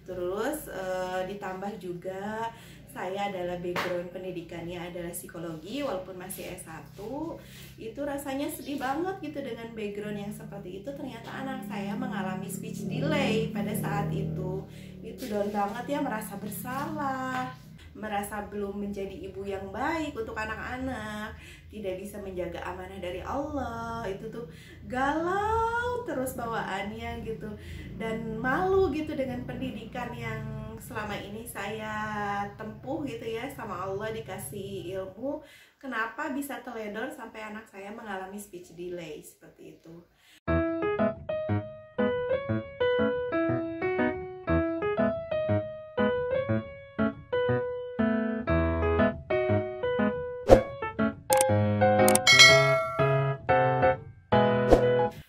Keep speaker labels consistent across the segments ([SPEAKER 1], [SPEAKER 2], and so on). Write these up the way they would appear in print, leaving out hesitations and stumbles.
[SPEAKER 1] Terus ditambah juga saya adalah background pendidikannya adalah psikologi, walaupun masih S1. Itu rasanya sedih banget gitu dengan background yang seperti itu. Ternyata anak saya mengalami speech delay pada saat itu. Itu down banget ya, merasa bersalah, merasa belum menjadi ibu yang baik untuk anak-anak, tidak bisa menjaga amanah dari Allah. Itu tuh galau terus bawaannya gitu, dan malu gitu dengan pendidikan yang selama ini saya tempuh gitu ya, sama Allah dikasih ilmu. Kenapa bisa teledor sampai anak saya mengalami speech delay seperti itu.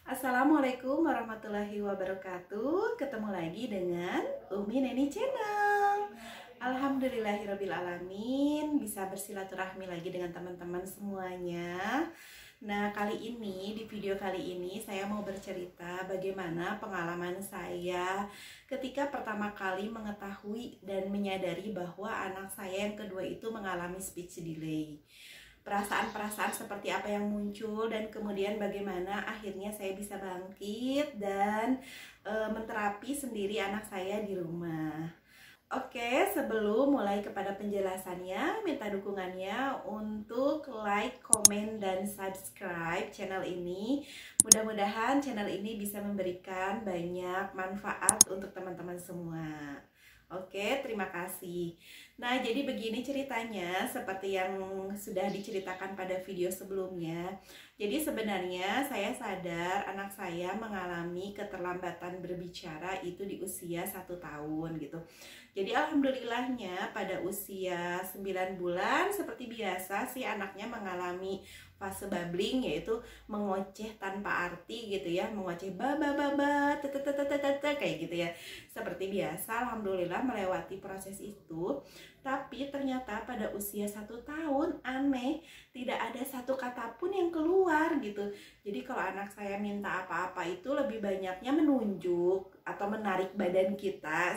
[SPEAKER 1] Assalamualaikum warahmatullahi wabarakatuh. Ketemu lagi dengan Umi Neni Channel. Alhamdulillahirrabbilalamin, bisa bersilaturahmi lagi dengan teman-teman semuanya. Nah, di video kali ini saya mau bercerita bagaimana pengalaman saya ketika pertama kali mengetahui dan menyadari bahwa anak saya yang kedua itu mengalami speech delay. Perasaan-perasaan seperti apa yang muncul, dan kemudian bagaimana akhirnya saya bisa bangkit dan menterapi sendiri anak saya di rumah. Oke, sebelum mulai kepada penjelasannya, minta dukungannya untuk like, komen, dan subscribe channel ini. Mudah-mudahan channel ini bisa memberikan banyak manfaat untuk teman-teman semua. Oke, terima kasih. Nah, jadi begini ceritanya, seperti yang sudah diceritakan pada video sebelumnya. Jadi sebenarnya saya sadar anak saya mengalami keterlambatan berbicara itu di usia 1 tahun gitu. Jadi alhamdulillahnya pada usia 9 bulan seperti biasa sih anaknya mengalami fase babbling, yaitu mengoceh tanpa arti gitu ya, mengoceh baba kayak gitu ya. Seperti biasa alhamdulillah melewati proses itu. Tapi ternyata pada usia 1 tahun aneh, tidak ada satu kata pun yang keluar gitu. Jadi kalau anak saya minta apa-apa itu lebih banyaknya menunjuk atau menarik badan kita,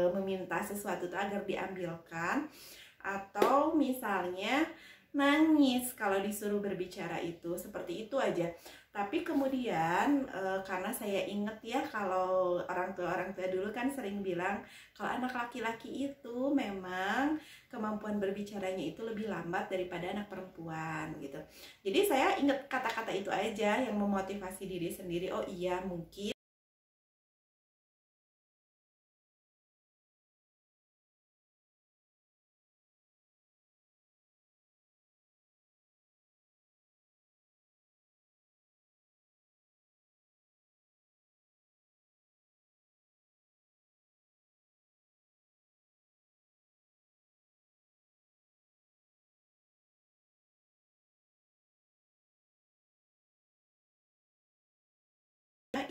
[SPEAKER 1] meminta sesuatu itu agar diambilkan, atau misalnya nangis kalau disuruh berbicara, itu seperti itu aja. Tapi kemudian karena saya inget ya, kalau orang tua dulu kan sering bilang kalau anak laki-laki itu memang kemampuan berbicaranya itu lebih lambat daripada anak perempuan gitu. Jadi saya inget kata-kata itu aja yang memotivasi diri sendiri. Oh iya, mungkin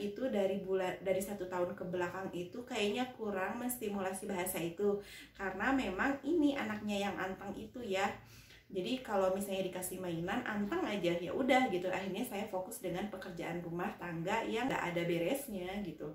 [SPEAKER 1] itu dari 1 tahun ke belakang itu kayaknya kurang menstimulasi bahasa itu, karena memang ini anaknya yang anteng itu ya. Jadi kalau misalnya dikasih mainan anteng aja ya udah gitu. Akhirnya saya fokus dengan pekerjaan rumah tangga yang gak ada beresnya gitu.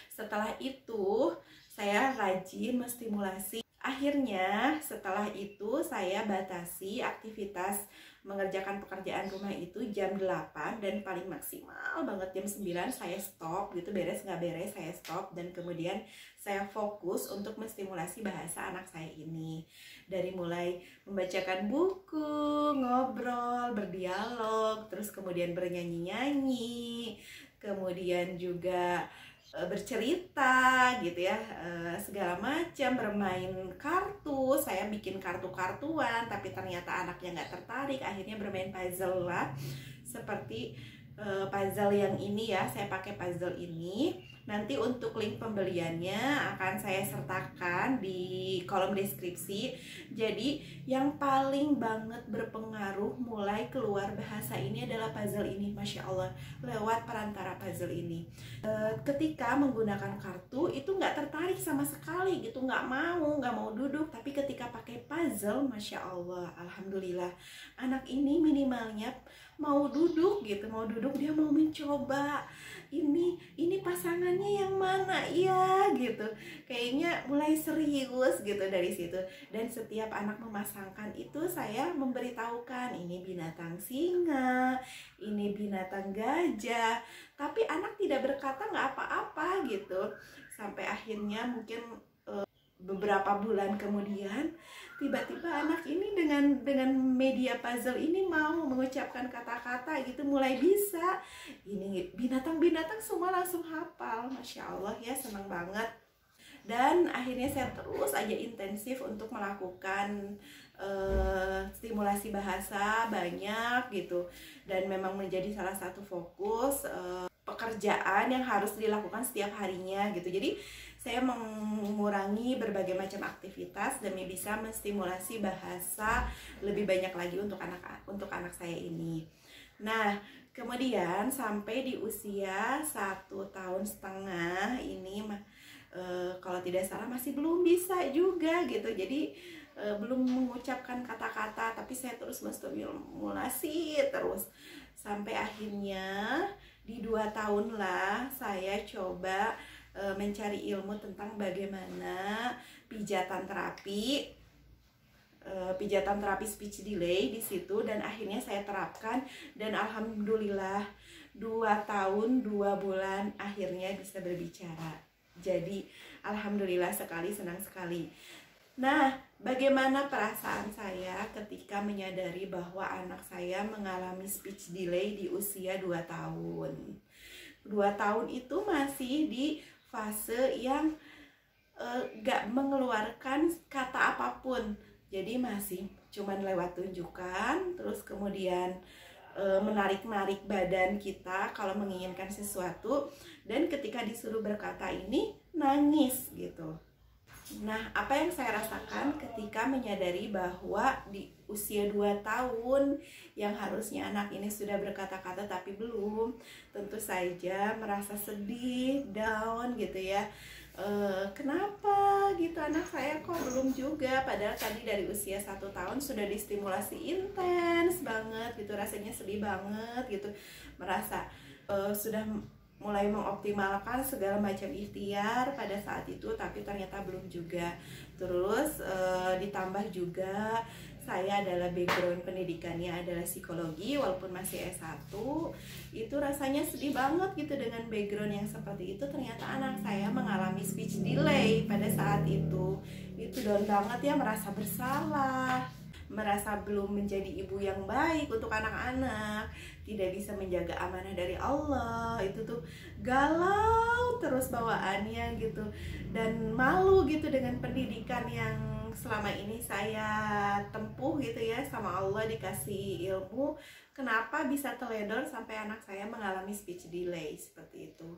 [SPEAKER 1] Setelah itu saya rajin menstimulasi. Akhirnya setelah itu saya batasi aktivitas mengerjakan pekerjaan rumah itu jam 8, dan paling maksimal banget jam 9 saya stop gitu, beres nggak beres saya stop, dan kemudian saya fokus untuk menstimulasi bahasa anak saya ini. Dari mulai membacakan buku, ngobrol, berdialog, terus kemudian bernyanyi-nyanyi, kemudian juga bercerita gitu ya, segala macam, bermain kartu. Saya bikin kartu-kartuan tapi ternyata anaknya nggak tertarik, akhirnya bermain puzzle lah, seperti puzzle yang ini ya. Saya pakai puzzle ini. Nanti untuk link pembeliannya akan saya sertakan di kolom deskripsi. Jadi yang paling banget berpengaruh mulai keluar bahasa ini adalah puzzle ini, Masya Allah, lewat perantara puzzle ini. Ketika menggunakan kartu itu nggak tertarik sama sekali gitu, nggak mau duduk. Tapi ketika pakai puzzle, Masya Allah, alhamdulillah, anak ini minimalnya mau duduk gitu, mau duduk, dia mau mencoba ini pasangannya yang mana ya gitu, kayaknya mulai serius gitu dari situ. Dan setiap anak memasangkan itu saya memberitahukan ini binatang singa, ini binatang gajah, tapi anak tidak berkata nggak apa-apa gitu. Sampai akhirnya mungkin beberapa bulan kemudian tiba-tiba anak ini dengan media puzzle ini mau mengucapkan kata-kata gitu, mulai bisa. Ini binatang-binatang semua langsung hafal, masya Allah ya, senang banget. Dan akhirnya saya terus aja intensif untuk melakukan stimulasi bahasa banyak gitu, dan memang menjadi salah satu fokus pekerjaan yang harus dilakukan setiap harinya gitu. Jadi saya mengurangi berbagai macam aktivitas demi bisa menstimulasi bahasa lebih banyak lagi untuk anak saya ini. Nah, kemudian sampai di usia 1,5 tahun ini, kalau tidak salah masih belum bisa juga gitu. Jadi belum mengucapkan kata-kata, tapi saya terus menstimulasi terus sampai akhirnya di 2 tahun lah saya coba mencari ilmu tentang bagaimana pijatan terapi speech delay di situ, dan akhirnya saya terapkan, dan alhamdulillah 2 tahun 2 bulan akhirnya bisa berbicara. Jadi alhamdulillah sekali, senang sekali. Nah, bagaimana perasaan saya ketika menyadari bahwa anak saya mengalami speech delay di usia 2 tahun. 2 tahun itu masih di fase yang gak mengeluarkan kata apapun. Jadi masih cuman lewat tunjukkan, terus kemudian menarik-narik badan kita kalau menginginkan sesuatu, dan ketika disuruh berkata ini nangis gitu. Nah, apa yang saya rasakan ketika menyadari bahwa di usia 2 tahun yang harusnya anak ini sudah berkata-kata tapi belum, tentu saja merasa sedih, down gitu ya. Kenapa gitu anak saya kok belum juga, padahal tadi dari usia 1 tahun sudah distimulasi intens banget gitu, rasanya sedih banget gitu, merasa sudah mulai mengoptimalkan segala macam ikhtiar pada saat itu, tapi ternyata belum juga. Terus ditambah juga saya adalah background pendidikannya adalah psikologi, walaupun masih S1, itu rasanya sedih banget gitu dengan background yang seperti itu. Ternyata anak saya mengalami speech delay pada saat itu down banget ya, merasa bersalah, merasa belum menjadi ibu yang baik untuk anak-anak, tidak bisa menjaga amanah dari Allah. Itu tuh galau terus bawaannya gitu, dan malu gitu dengan pendidikan yang selama ini saya tempuh gitu ya, sama Allah dikasih ilmu. Kenapa bisa teledor sampai anak saya mengalami speech delay seperti itu.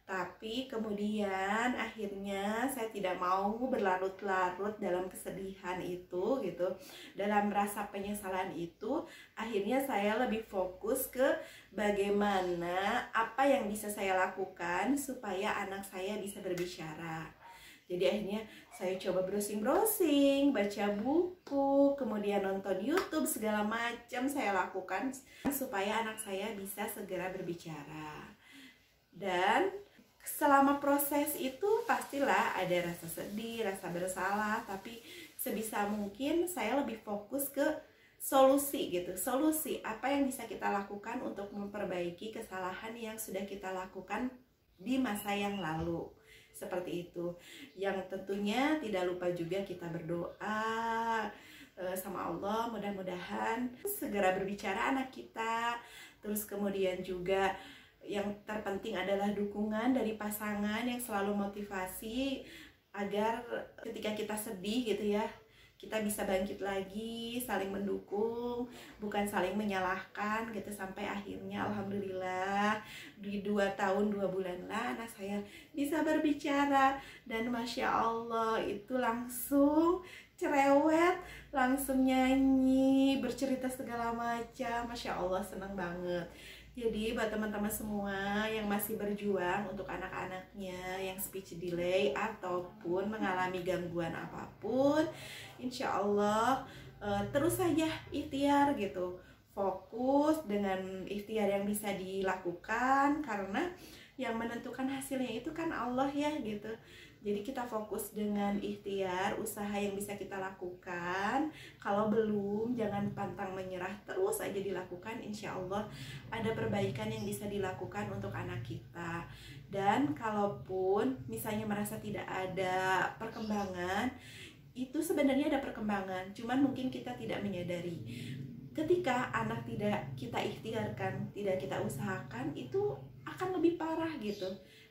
[SPEAKER 1] Tapi kemudian akhirnya saya tidak mau berlarut-larut dalam kesedihan itu gitu, dalam rasa penyesalan itu. Akhirnya saya lebih fokus ke bagaimana apa yang bisa saya lakukan supaya anak saya bisa berbicara. Jadi akhirnya saya coba browsing-browsing, baca buku, kemudian nonton YouTube, segala macam saya lakukan supaya anak saya bisa segera berbicara. Dan selama proses itu pastilah ada rasa sedih, rasa bersalah, tapi sebisa mungkin saya lebih fokus ke solusi gitu. Solusi apa yang bisa kita lakukan untuk memperbaiki kesalahan yang sudah kita lakukan di masa yang lalu. Seperti itu. Yang tentunya tidak lupa juga kita berdoa sama Allah, mudah-mudahan segera berbicara anak kita. Terus kemudian juga yang terpenting adalah dukungan dari pasangan yang selalu motivasi agar ketika kita sedih gitu ya, kita bisa bangkit lagi, saling mendukung, bukan saling menyalahkan gitu. Sampai akhirnya alhamdulillah di 2 tahun 2 bulan lah anak saya bisa berbicara, dan masya Allah itu langsung cerewet, langsung nyanyi, bercerita segala macam, masya Allah, senang banget. Jadi buat teman-teman semua yang masih berjuang untuk anak-anaknya yang speech delay ataupun mengalami gangguan apapun, insya Allah terus saja ikhtiar gitu, fokus dengan ikhtiar yang bisa dilakukan, karena yang menentukan hasilnya itu kan Allah ya gitu. Jadi kita fokus dengan ikhtiar, usaha yang bisa kita lakukan. Kalau belum, jangan pantang menyerah, terus aja dilakukan. Insya Allah ada perbaikan yang bisa dilakukan untuk anak kita. Dan kalaupun misalnya merasa tidak ada perkembangan, itu sebenarnya ada perkembangan, cuman mungkin kita tidak menyadari. Ketika anak tidak kita ikhtiarkan, tidak kita usahakan, itu akan lebih parah gitu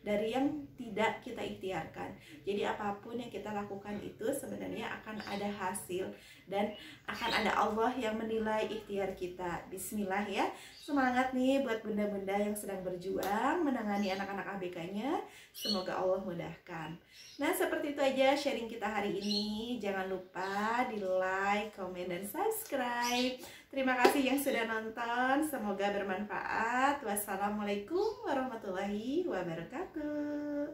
[SPEAKER 1] dari yang tidak kita ikhtiarkan. Jadi apapun yang kita lakukan itu sebenarnya akan ada hasil dan akan ada Allah yang menilai ikhtiar kita. Bismillah ya. Semangat nih buat bunda-bunda yang sedang berjuang menangani anak-anak ABK-nya. Semoga Allah mudahkan. Nah, seperti itu aja sharing kita hari ini. Jangan lupa di like, komen, dan subscribe. Terima kasih yang sudah nonton. Semoga bermanfaat. Wassalamualaikum warahmatullahi wabarakatuh.